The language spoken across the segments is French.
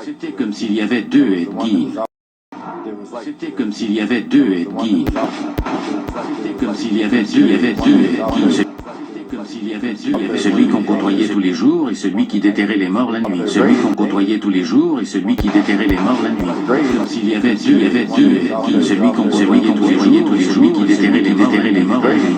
C'était comme s'il y avait deux Ed Gein. C'était comme s'il y avait deux Ed Gein. C'était comme s'il y avait deux Ed Gein. C'était comme s'il y avait deux. Celui qu'on côtoyait tous les jours et celui qui déterrait les morts la nuit. Celui qu'on côtoyait tous les jours et celui qui déterrait les morts la nuit. Comme s'il y avait deux Ed Gein. Celui qu'on côtoyait tous les jours, celui qui déterrait les morts la nuit.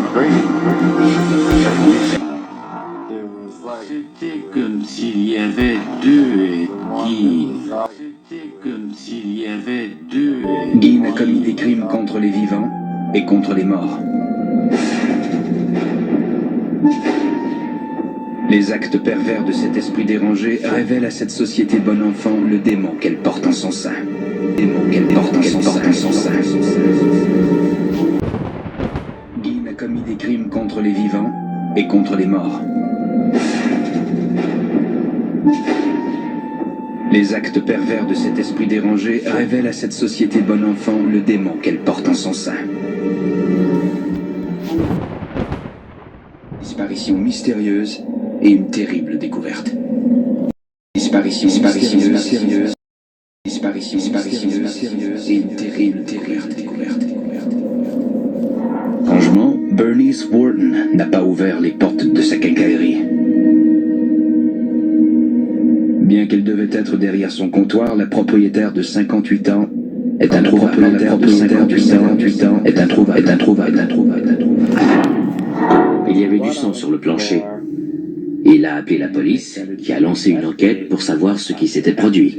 C'était comme s'il y avait deux Ed Gein. C'était comme s'il y avait deux. Gein a commis des crimes contre les vivants et contre les morts. Les actes pervers de cet esprit dérangé révèlent à cette société bon enfant le démon qu'elle porte en son sein. Gein a commis des crimes contre les vivants et contre les morts. Les actes pervers de cet esprit dérangé révèlent à cette société bon enfant le démon qu'elle porte en son sein. Disparition mystérieuse et une terrible découverte. Disparition mystérieuse. Disparition mystérieuse et une terrible découverte. Étrangement, Bernice Wharton n'a pas ouvert les portes de sa quincaillerie. Bien qu'elle devait être derrière son comptoir, la propriétaire de 58 ans est introuvable. Il y avait du sang sur le plancher. Il a appelé la police, qui a lancé une enquête pour savoir ce qui s'était produit.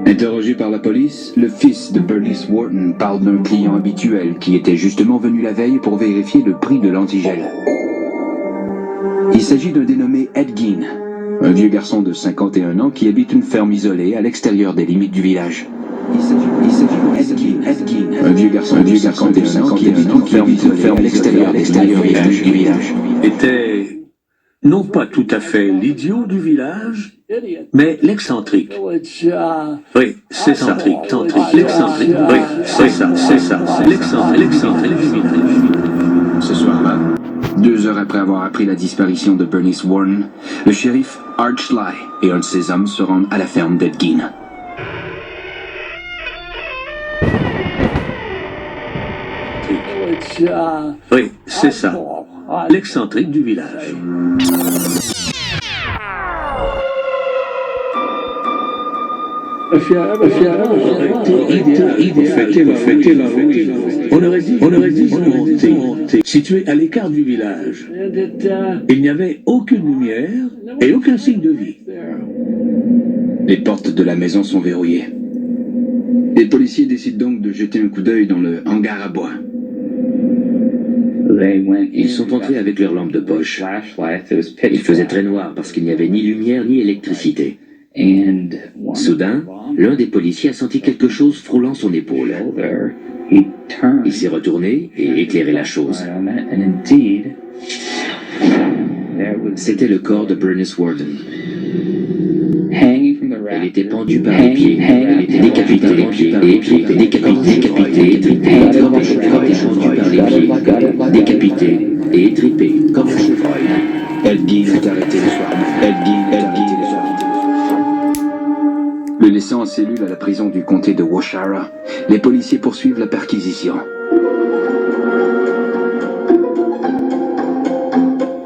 Interrogé par la police, le fils de Bernice Wharton parle d'un client habituel qui était justement venu la veille pour vérifier le prix de l'antigel. Il s'agit d'un dénommé Ed Gein, un vieux garçon de 51 ans qui habite une ferme isolée à l'extérieur des limites du village. Il s'agit d'Ed Gein, un vieux garçon de 51 ans qui habite une ferme isolée à l'extérieur du village. Était non pas tout à fait l'idiot du village, mais l'excentrique. Oui, c'est ça, l'excentrique. Oui, c'est ça, l'excentrique du village. Ce soir-là, 2 heures après avoir appris la disparition de Bernice Wharton, le shérif Arch Sly et un de ses hommes se rendent à la ferme d'Ed Gein. Oui, c'est ça, l'excentrique du village. On aurait dit monter, situé à l'écart du village. Il n'y avait aucune lumière et aucun signe de vie. Les portes de la maison sont verrouillées. Les policiers décident donc de jeter un coup d'œil dans le hangar à bois. Ils sont entrés avec leurs lampes de poche. Il faisait très noir parce qu'il n'y avait ni lumière ni électricité. Soudain, l'un des policiers a senti quelque chose frôlant son épaule. Il s'est retourné et éclairé la chose. C'était le corps de Bernice Wharton. Elle était pendue par les pieds, elle était décapitée les pieds, décapitée, étripée, comme un chevreuil, pendue par les pieds, décapitée et étripée, comme un chevreuil. Ed Gein est arrêté le soir. Le laissant en cellule à la prison du comté de Waushara, les policiers poursuivent la perquisition.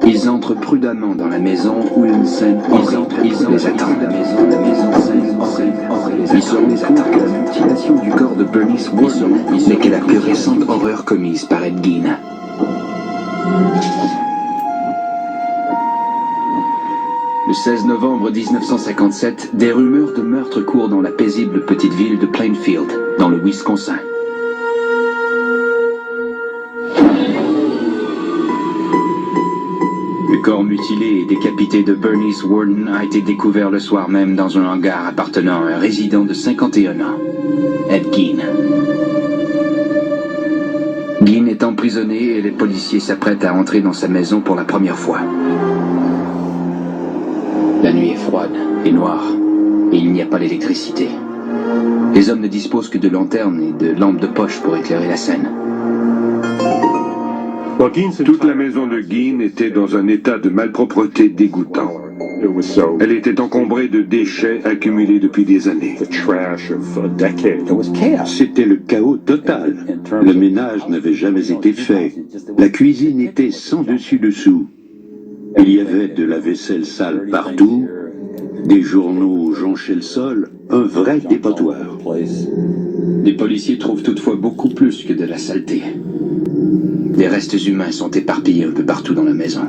Ils entrent prudemment dans la maison où une scène horrible les attend. Ils se rendent compte que la mutilation du corps de Bernice Wharton n'est que la plus récente horreur commise par Ed Gein. Le 16 novembre 1957, des rumeurs de meurtre courent dans la paisible petite ville de Plainfield, dans le Wisconsin. Le corps mutilé et décapité de Bernice Wharton a été découvert le soir même dans un hangar appartenant à un résident de 51 ans, Ed Gein. Gein est emprisonné et les policiers s'apprêtent à entrer dans sa maison pour la première fois. La nuit est froide et noire, et il n'y a pas d'électricité. Les hommes ne disposent que de lanternes et de lampes de poche pour éclairer la scène. Toute la maison de Gein était dans un état de malpropreté dégoûtant. Elle était encombrée de déchets accumulés depuis des années. C'était le chaos total. Le ménage n'avait jamais été fait. La cuisine était sans dessus-dessous. Il y avait de la vaisselle sale partout, des journaux jonchaient le sol, un vrai dépotoir. Les policiers trouvent toutefois beaucoup plus que de la saleté. Des restes humains sont éparpillés un peu partout dans la maison.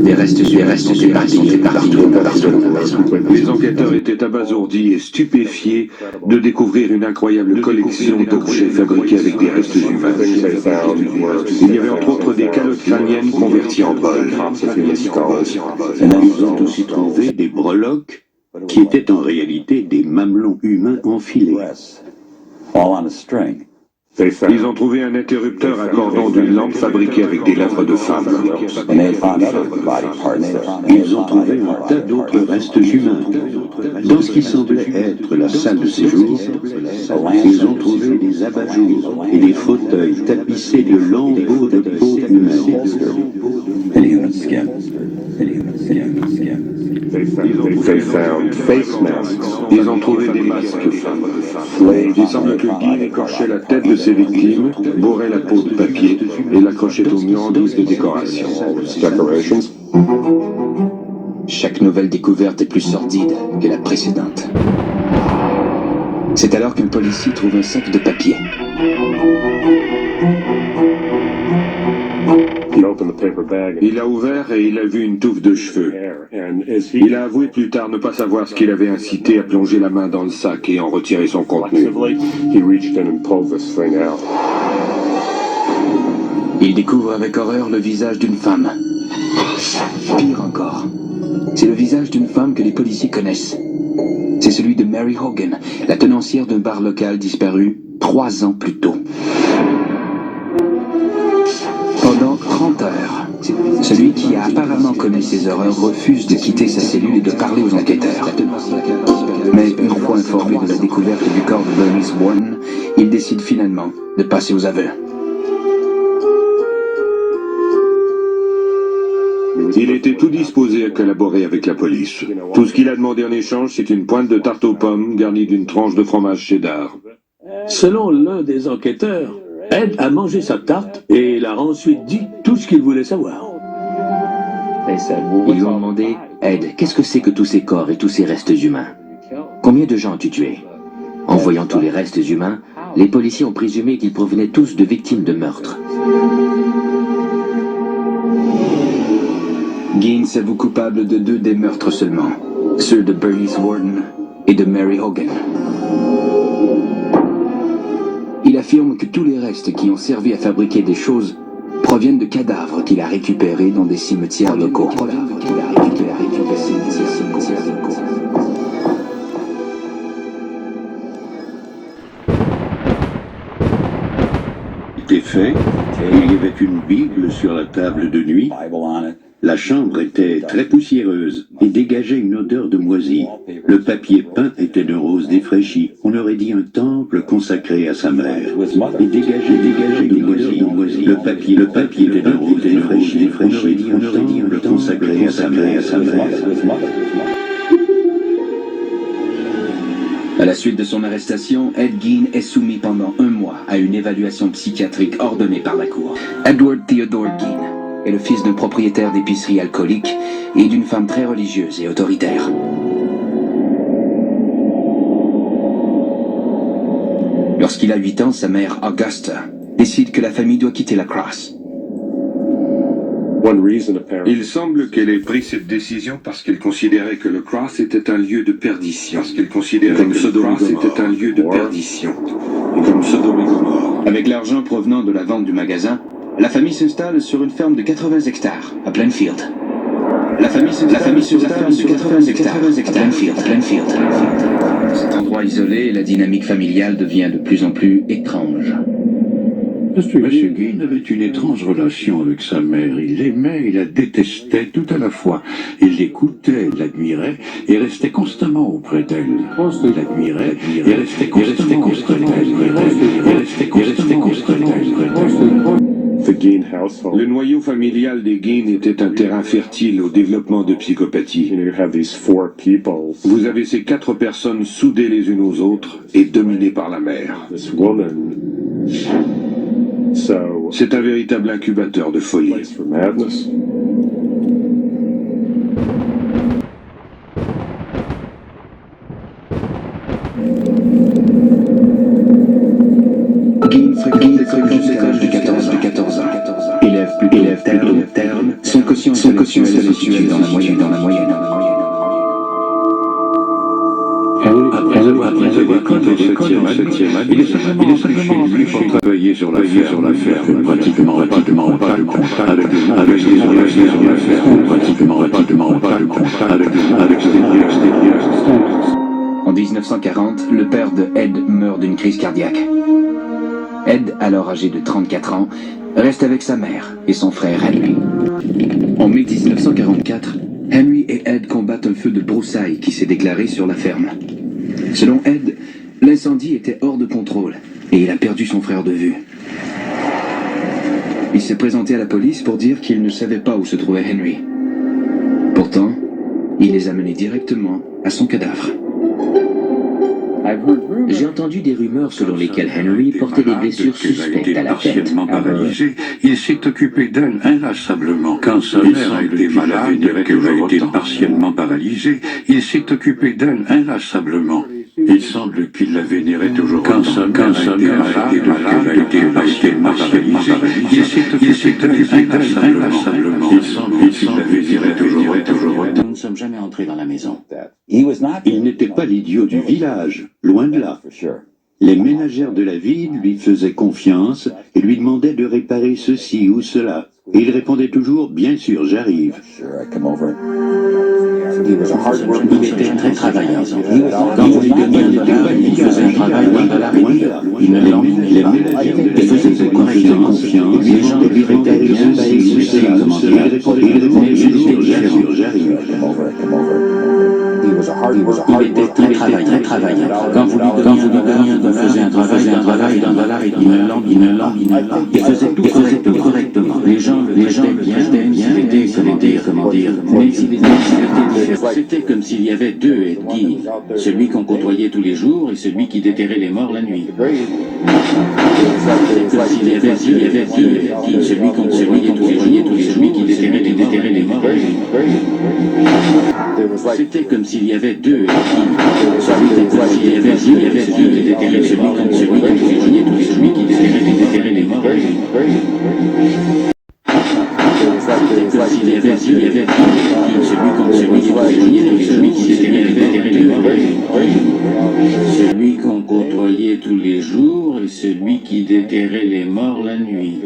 Des restes humains sont éparpillés partout dans la maison. Les enquêteurs étaient abasourdis et stupéfiés de découvrir une incroyable collection d'objets fabriqués avec des restes humains. Il y avait entre autres des calottes crâniennes converties en bols. Ils ont aussi trouvé des breloques qui étaient en réalité des mamelons humains enfilés. Ils ont trouvé un interrupteur à cordon d'une lampe fabriquée avec des lèvres de femme. Ils ont trouvé un tas d'autres restes humains. Dans ce qui semblait être la salle de séjour, ils ont trouvé des abat-jours et des fauteuils tapissés de lambeaux de peau humaine. Ils ont trouvé des masques. Il semble que Gein écorchait la tête de ses victimes, bourrait la peau de papier et l'accrochait au mur en guise de décoration. Chaque nouvelle découverte est plus sordide que la précédente. C'est alors qu'un policier trouve un sac de papier. Il a ouvert et il a vu une touffe de cheveux. Il a avoué plus tard ne pas savoir ce qui l'avait incité à plonger la main dans le sac et en retirer son contenu. Il découvre avec horreur le visage d'une femme. Pire encore, c'est le visage d'une femme que les policiers connaissent. C'est celui de Mary Hogan, la tenancière d'un bar local disparu 3 ans plus tôt. Pendant 30 heures, celui qui a apparemment commis ces horreurs refuse de quitter sa cellule et de parler aux enquêteurs. Mais une fois informé de la découverte du corps de Bernice Wharton, il décide finalement de passer aux aveux. Il était tout disposé à collaborer avec la police. Tout ce qu'il a demandé en échange, c'est une pointe de tarte aux pommes garnie d'une tranche de fromage cheddar. Selon l'un des enquêteurs, Ed a mangé sa tarte et il a ensuite dit tout ce qu'il voulait savoir. Ils lui ont demandé, Ed, qu'est-ce que c'est que tous ces corps et tous ces restes humains? Combien de gens as-tu tué? En voyant tous les restes humains, les policiers ont présumé qu'ils provenaient tous de victimes de meurtre. Gein s'avoue coupable de 2 des meurtres seulement, ceux de Bernice Wharton et de Mary Hogan. Il affirme que tous les restes qui ont servi à fabriquer des choses proviennent de cadavres qu'il a récupérés dans des cimetières locaux. Était fait, il y avait une Bible sur la table de nuit. La chambre était très poussiéreuse et dégageait une odeur de moisi. Le papier peint était de rose défraîchi. On aurait dit un temple consacré à sa mère. Et dégageait de moisi. Le papier était de rose défraîchi. On aurait dit un temple consacré à sa mère. À la suite de son arrestation, Ed Gein est soumis pendant 1 mois à une évaluation psychiatrique ordonnée par la cour. Edward Theodore Gein est le fils d'un propriétaire d'épicerie alcoolique et d'une femme très religieuse et autoritaire. Lorsqu'il a 8 ans, sa mère, Augusta, décide que la famille doit quitter la Crosse. Il semble qu'elle ait pris cette décision parce qu'elle considérait que le Cross était un lieu de perdition. Comme Sodome et Gomorrhe. Avec l'argent provenant de la vente du magasin, la famille s'installe sur une ferme de 80 hectares à Plainfield. La famille s'installe sur 80 hectares à Plainfield. Cet endroit isolé, la dynamique familiale devient de plus en plus étrange. Monsieur Gein avait une étrange relation avec sa mère. Il l'aimait et la détestait tout à la fois. Il l'écoutait, l'admirait et restait constamment auprès d'elle. Il l'admirait et restait constamment auprès d'elle. Le noyau familial des Gein était un terrain fertile au développement de psychopathie. Vous avez ces 4 personnes soudées les unes aux autres et dominées par la mère. C'est un véritable incubateur de folie. Gein fréquente l'école de 14 ans. Élève plutôt terne, son quotient intellectuel se situe dans la moyenne. Après avoir quitté l'école en 7e année, il est simplement rentré chez lui pour travailler sur la ferme. Pratiquement pas de contact avec les ouvriers sur la ferme. Pratiquement pas de contact avec l'extérieur. En 1940, le père de Ed meurt d'une crise cardiaque. Ed, alors âgé de 34 ans, reste avec sa mère et son frère Henry. En mai 1944, Henry et Ed combattent un feu de broussailles qui s'est déclaré sur la ferme. Selon Ed, l'incendie était hors de contrôle et il a perdu son frère de vue. Il s'est présenté à la police pour dire qu'il ne savait pas où se trouvait Henry. Pourtant, il les a menés directement à son cadavre. J'ai entendu des rumeurs selon lesquelles Henry portait des blessures suspectes à la tête. Paralysé, il s'est occupé d'elle inlassablement. Quand sa mère a été malade et qu'elle a été partiellement paralysée, il s'est occupé d'elle inlassablement. Il semble qu'il la vénérait toujours. Quand sa mère a été partiellement paralysée, il s'est occupé d'elle inlassablement. Il semble qu'il la vénérait toujours. Nous ne sommes jamais entrés dans la maison. Il n'était pas l'idiot du village, loin de là. Les ménagères de la ville lui faisaient confiance et lui demandaient de réparer ceci ou cela. Et il répondait toujours « Bien sûr, j'arrive ». Il était très travaillant. Quand vous lui donniez un dollar, il faisait un travail d'un dollar et demi. Il ne l'ennuyait pas. Il faisait correctement. Les gens lui répétaient bien, comment dire. Il répondait toujours « Bien sûr, j'arrive ». Il était très travaillant. Quand vous lui donniez un dollar, il faisait un travail d'un dollar et demi. Il ne l'ennuyait pas. Il faisait tout correctement. Les gens bien, c'était, comment dire, mais il était différent. C'était comme s'il y avait deux Ed Gein, celui qu'on côtoyait tous les jours et celui qui déterrait les morts la nuit. C'était comme s'il y avait deux Ed Gein, celui qu'on côtoyait tous les jours et celui qui déterrait les morts la nuit. C'était comme s'il y avait deux Ed Gein, celui qu'on côtoyait deux qui déterrait celui qu'on côtoyait tous les jours et celui qui déterrait les morts la nuit. S'il y avait celui qu'on côtoyait tous les jours et celui qui déterrait les morts la nuit.